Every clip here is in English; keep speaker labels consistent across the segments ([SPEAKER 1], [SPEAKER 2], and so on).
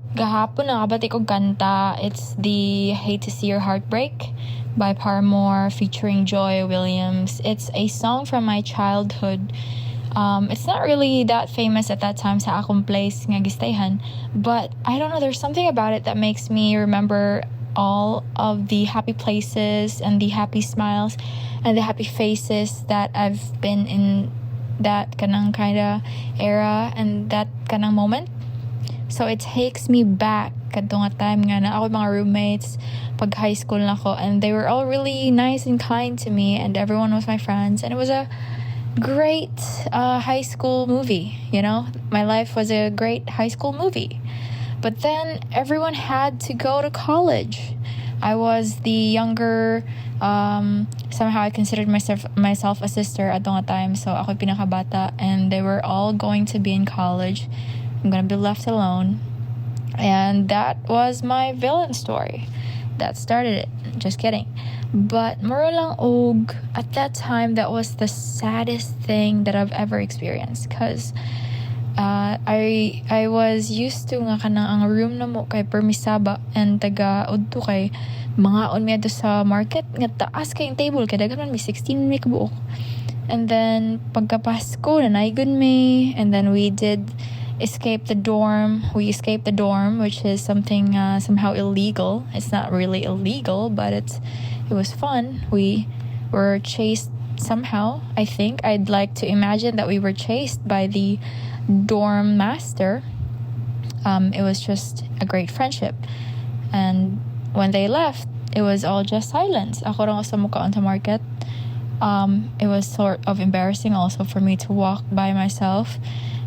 [SPEAKER 1] Gahapon nakabati ko kanta. It's the Hate to See Your Heart Break by Paramore featuring Joy Williams. It's a song from my childhood. It's not really that famous at that time sa akong place nga gistayhan, but I don't know, there's something about it that makes me remember all of the happy places and the happy smiles and the happy faces that I've been in that kanang kinda era and that kanang moment. So it takes me back kadto nga time nga na ako mga roommates pag high school na ako, and they were all really nice and kind to me, and everyone was my friends, and it was a great high school movie. You know, my life was a great high school movie. But then everyone had to go to college. I was the younger, somehow I considered myself a sister at that time, so ako pinakabata, and they were all going to be in college. I'm gonna be left alone. And that was my villain story. That started it. Just kidding. But mura lang og, at that time, that was the saddest thing that I've ever experienced. Because I was used to nga kanang ang room na mo kay permisaba and taga udto kay mga on do sa market nga taas kay table kay dagan man may 16 may kabuok. And then pagkapasko na naigod me, and then we did escape the dorm. We escaped the dorm, which is something somehow illegal. It's not really illegal, but it was fun. We were chased somehow. I think I'd like to imagine that we were chased by the dorm master. It was just a great friendship, and when they left, it was all just silence. Ako lang sa muka on the market. It was sort of embarrassing also for me to walk by myself.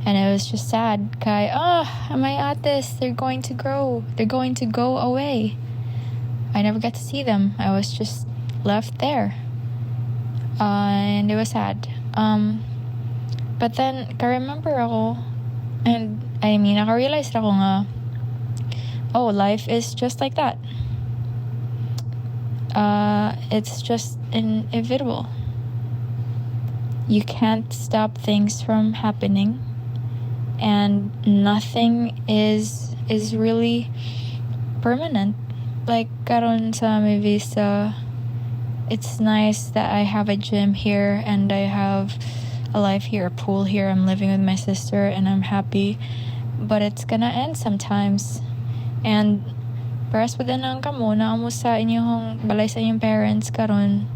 [SPEAKER 1] And it was just sad. Kay, my ates, they're going to grow. They're going to go away. I never got to see them. I was just left there. And it was sad. But then, ka-remember ako, and I mean, naka-realize ako nga, life is just like that. It's just inevitable. You can't stop things from happening. And nothing is really permanent. Like karon sa may visa, it's nice that I have a gym here and I have a life here, a pool here. I'm living with my sister and I'm happy, but it's gonna end sometimes. And paras pa din ang kamo na amo sa inyong balay sa inyong parents karon.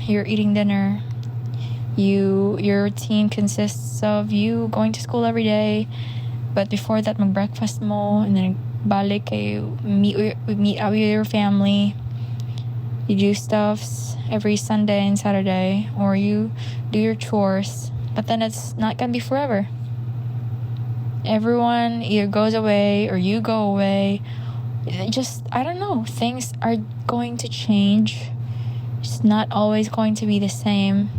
[SPEAKER 1] You're eating dinner. Your routine consists of you going to school every day, but before that, mag-breakfast mo, and then balik kayo, meet out with your family. You do stuffs every Sunday and Saturday, or you do your chores, but then it's not gonna be forever. Everyone either goes away or you go away. I don't know, things are going to change. It's not always going to be the same.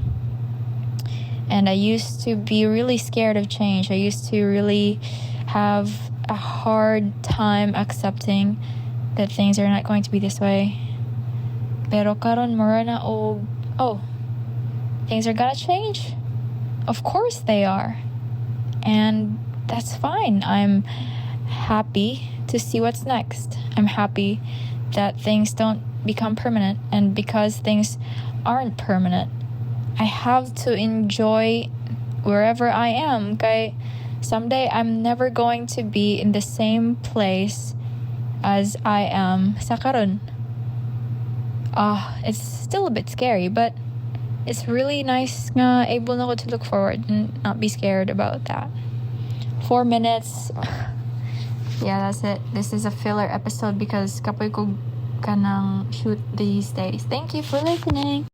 [SPEAKER 1] And I used to be really scared of change. I used to really have a hard time accepting that things are not going to be this way. Pero karon mura na things are gonna change. Of course they are. And that's fine. I'm happy to see what's next. I'm happy that things don't become permanent. And because things aren't permanent, I have to enjoy wherever I am. Kay someday I'm never going to be in the same place as I am sa karon. It's still a bit scary, but it's really nice nga able na ko to look forward and not be scared about that. 4 minutes. Yeah, that's it. This is a filler episode because kapoy ko kanang shoot these days. Thank you for listening.